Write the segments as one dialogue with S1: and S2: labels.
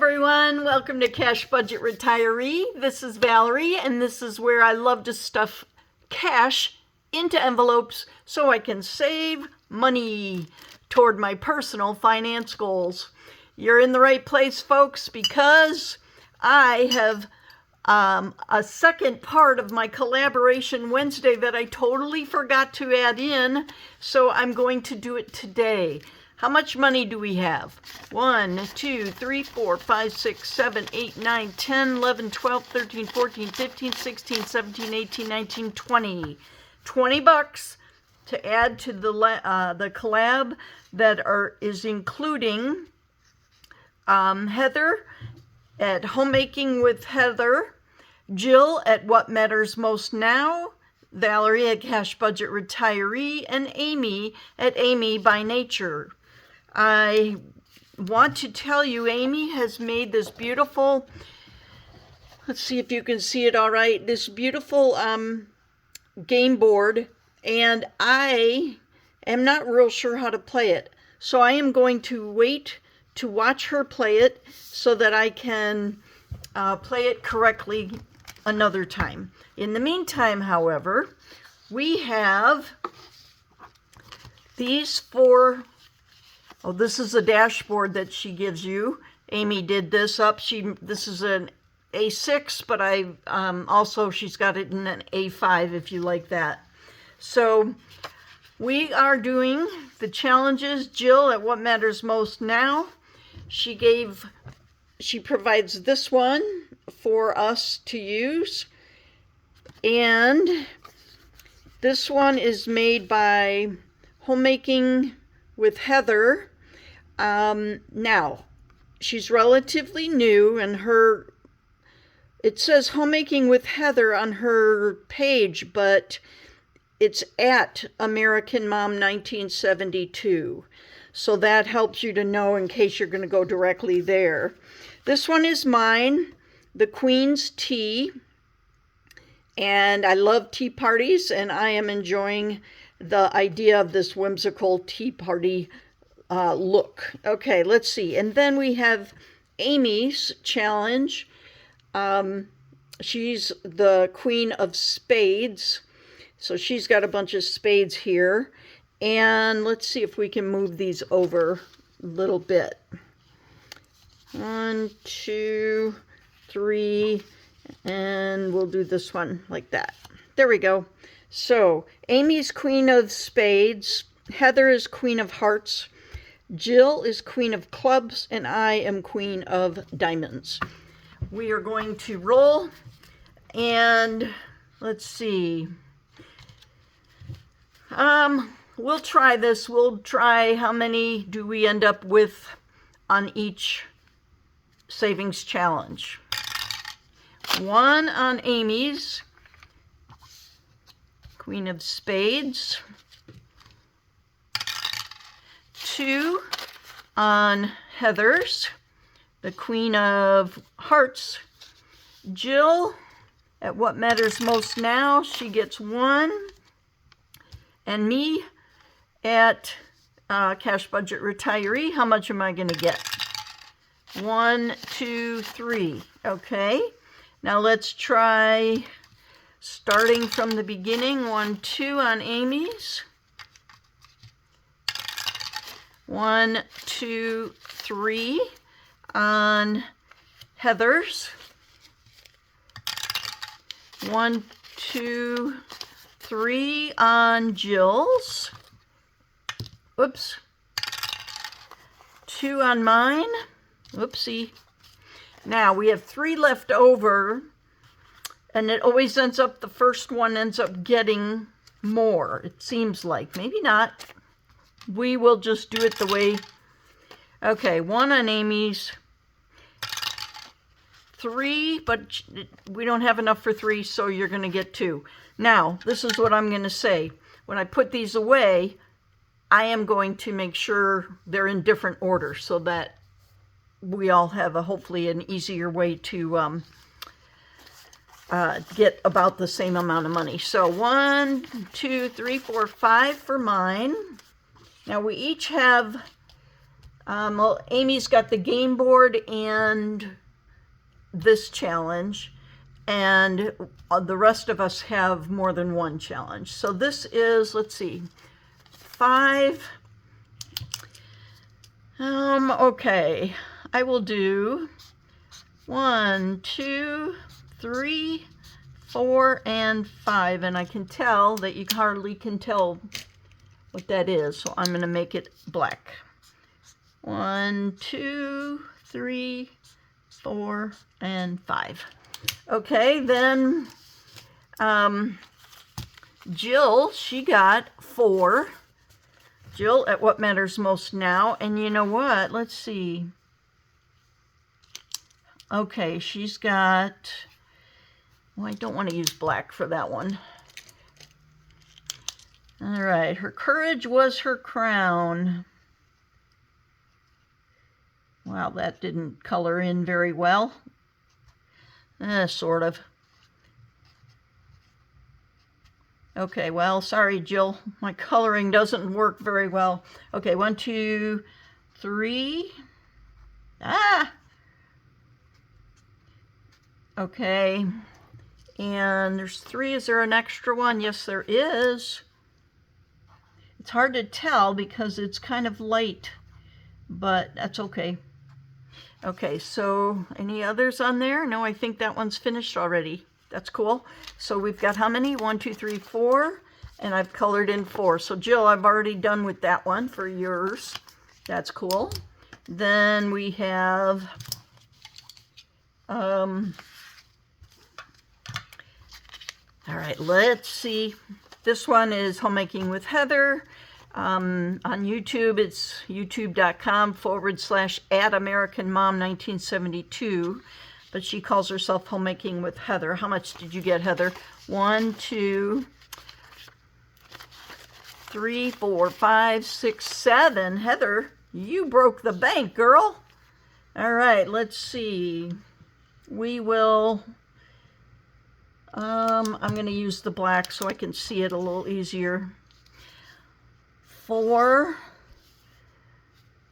S1: everyone, welcome to Cash Budget Retiree. This is Valerie, and this is where I love to stuff cash into envelopes so I can save money toward my personal finance goals. You're in the right place, folks, because I have a second part of my collaboration Wednesday that I totally forgot to add in, so I'm going to do it today. How much money do we have? 1, 2, 3, 4, 5, 6, 7, 8, 9, 10, 11, 12, 13, 14, 15, 16, 17, 18, 19, 20. 20 bucks to add to the collab that is including Heather at Homemaking with Heather, Jill at What Matters Most Now, Valerie at Cash Budget Retiree, and Amy at Amy by Nature. I want to tell you, Amy has made this beautiful, let's see if you can see it all right, this beautiful game board, and I am not real sure how to play it. So I am going to wait to watch her play it so that I can play it correctly another time. In the meantime, however, we have these four. Oh, this is a dashboard that she gives you. Amy did this up. This is an A6, but she's got it in an A5 if you like that. So we are doing the challenges. Jill at What Matters Most Now. She provides this one for us to use. And this one is made by Homemaking with Heather. Now, she's relatively new, and it says Homemaking with Heather on her page, but it's at American Mom 1972. So that helps you to know in case you're going to go directly there. This one is mine, the Queen's Tea. And I love tea parties, and I am enjoying the idea of this whimsical tea party look. Okay, let's see. And then we have Amy's challenge. She's the Queen of Spades. So she's got a bunch of spades here. And let's see if we can move these over a little bit. 1, 2, 3, and we'll do this one like that. There we go. So Amy's Queen of Spades, Heather is Queen of Hearts, Jill is Queen of Clubs, and I am Queen of Diamonds. We are going to roll, and let's see. We'll try this. We'll try how many do we end up with on each savings challenge. 1 on Amy's Queen of Spades, 2 on Heather's, the Queen of Hearts. Jill at What Matters Most Now, she gets 1. And me at Cash Budget Retiree, how much am I going to get? 1, 2, 3. Okay, now let's try starting from the beginning. 1, 2 on Amy's. 1, 2, 3 on Heather's. 1, 2, 3 on Jill's. Oops. 2 on mine. Whoopsie. Now we have 3 left over, and it always ends up, the first one ends up getting more, it seems like. Maybe not. We will just do it the way. Okay, 1 on Amy's. 3, but we don't have enough for 3, so you're going to get 2. Now, this is what I'm going to say. When I put these away, I am going to make sure they're in different order so that we all have hopefully an easier way to get about the same amount of money. So 1, 2, 3, 4, 5 for mine. Now we each have Well, Amy's got the game board and this challenge, and the rest of us have more than one challenge. So this is, let's see, 5. Okay, I will do 1, 2, 3, 4, and 5, and I can tell that you hardly can tell what that is, so I'm going to make it black. 1, 2, 3, 4, and 5. Okay, then Jill, she got 4. Jill at What Matters Most Now, and you know what? Let's see. Okay, she's got, well, I don't want to use black for that one. All right, her courage was her crown. Wow, that didn't color in very well. Sort of. Okay, well, sorry, Jill. My coloring doesn't work very well. Okay, 1, 2, 3. Okay, and there's 3. Is there an extra one? Yes, there is. It's hard to tell because it's kind of light, but that's okay. Okay, so any others on there? No, I think that one's finished already. That's cool. So we've got how many? 1, 2, 3, 4, and I've colored in 4. So Jill, I've already done with that one for yours. That's cool. Then we have all right, let's see. This one is Homemaking with Heather. On YouTube, it's youtube.com/@AmericanMom1972. But she calls herself Homemaking with Heather. How much did you get, Heather? 1, 2, 3, 4, 5, 6, 7. Heather, you broke the bank, girl. All right, let's see. We will... I'm going to use the black so I can see it a little easier. 4,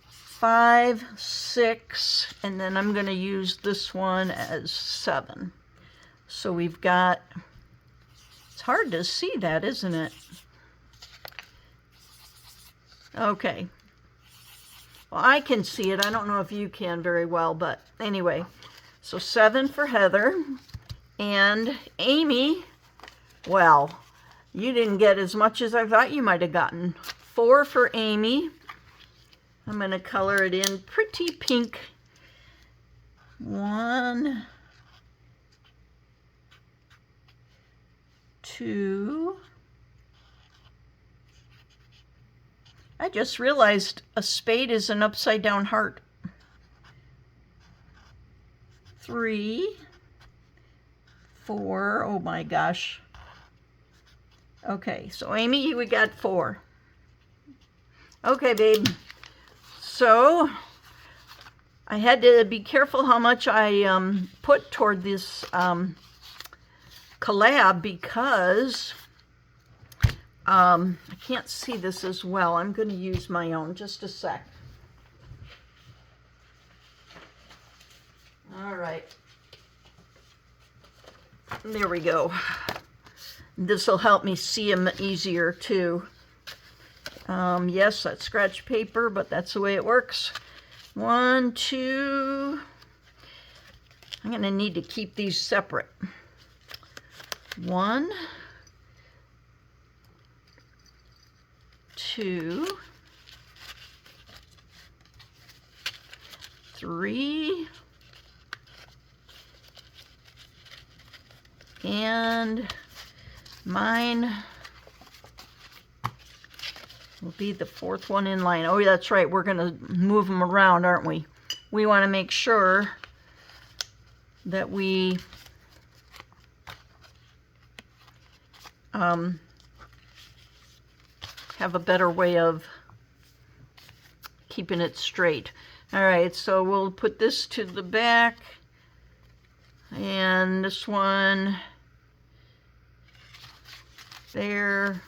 S1: 5, 6, and then I'm going to use this one as 7. So we've got, it's hard to see that, isn't it? Okay. Well, I can see it. I don't know if you can very well, but anyway. So 7 for Heather. And Amy, well, you didn't get as much as I thought you might have gotten. 4 for Amy. I'm going to color it in pretty pink. 1, 2. I just realized a spade is an upside down heart. 3, 4. Oh my gosh. Okay, so Amy, we got 4. Okay, babe. So I had to be careful how much I put toward this collab because I can't see this as well. I'm going to use my own. Just a sec. All right. There we go. This will help me see them easier too. Yes, that's scratch paper, but that's the way it works. 1, 2. I'm going to need to keep these separate. 1, 2, 3, and mine will be the 4th one in line. Oh, yeah, that's right. We're going to move them around, aren't we? We want to make sure that we have a better way of keeping it straight. All right, so we'll put this to the back, and this one there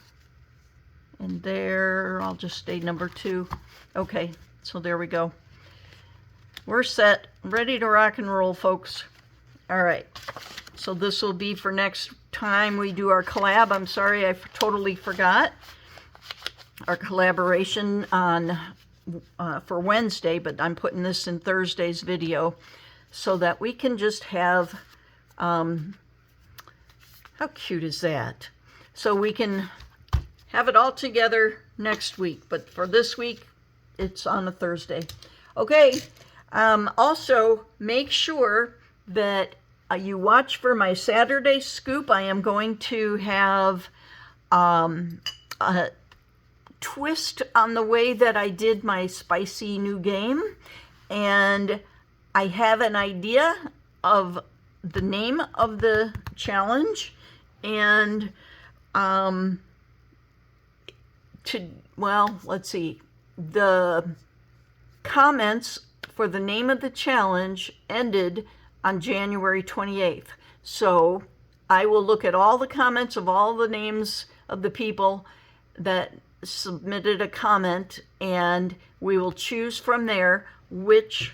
S1: and there. I'll just stay number 2. Okay, So there we go. We're set, ready to rock and roll, folks. All right. So this will be for next time we do our collab. I'm sorry, I totally forgot our collaboration on for Wednesday, but I'm putting this in Thursday's video so that we can just have, how cute is that? So we can have it all together next week, but for this week, it's on a Thursday. Okay, also make sure that you watch for my Saturday scoop. I am going to have a twist on the way that I did my spicy new game, and I have an idea of the name of the challenge, and well, let's see, the comments for the name of the challenge ended on January 28th. So I will look at all the comments of all the names of the people that submitted a comment, and we will choose from there which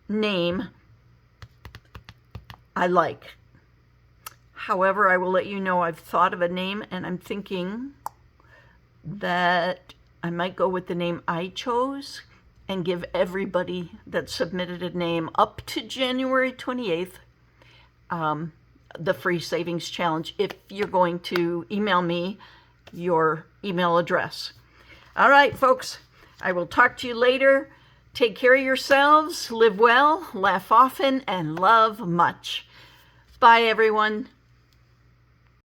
S1: name I like. However, I will let you know I've thought of a name, and I'm thinking that I might go with the name I chose and give everybody that submitted a name up to January 28th the free savings challenge if you're going to email me your email address. All right, folks, I will talk to you later. Take care of yourselves, live well, laugh often, and love much. Bye, everyone.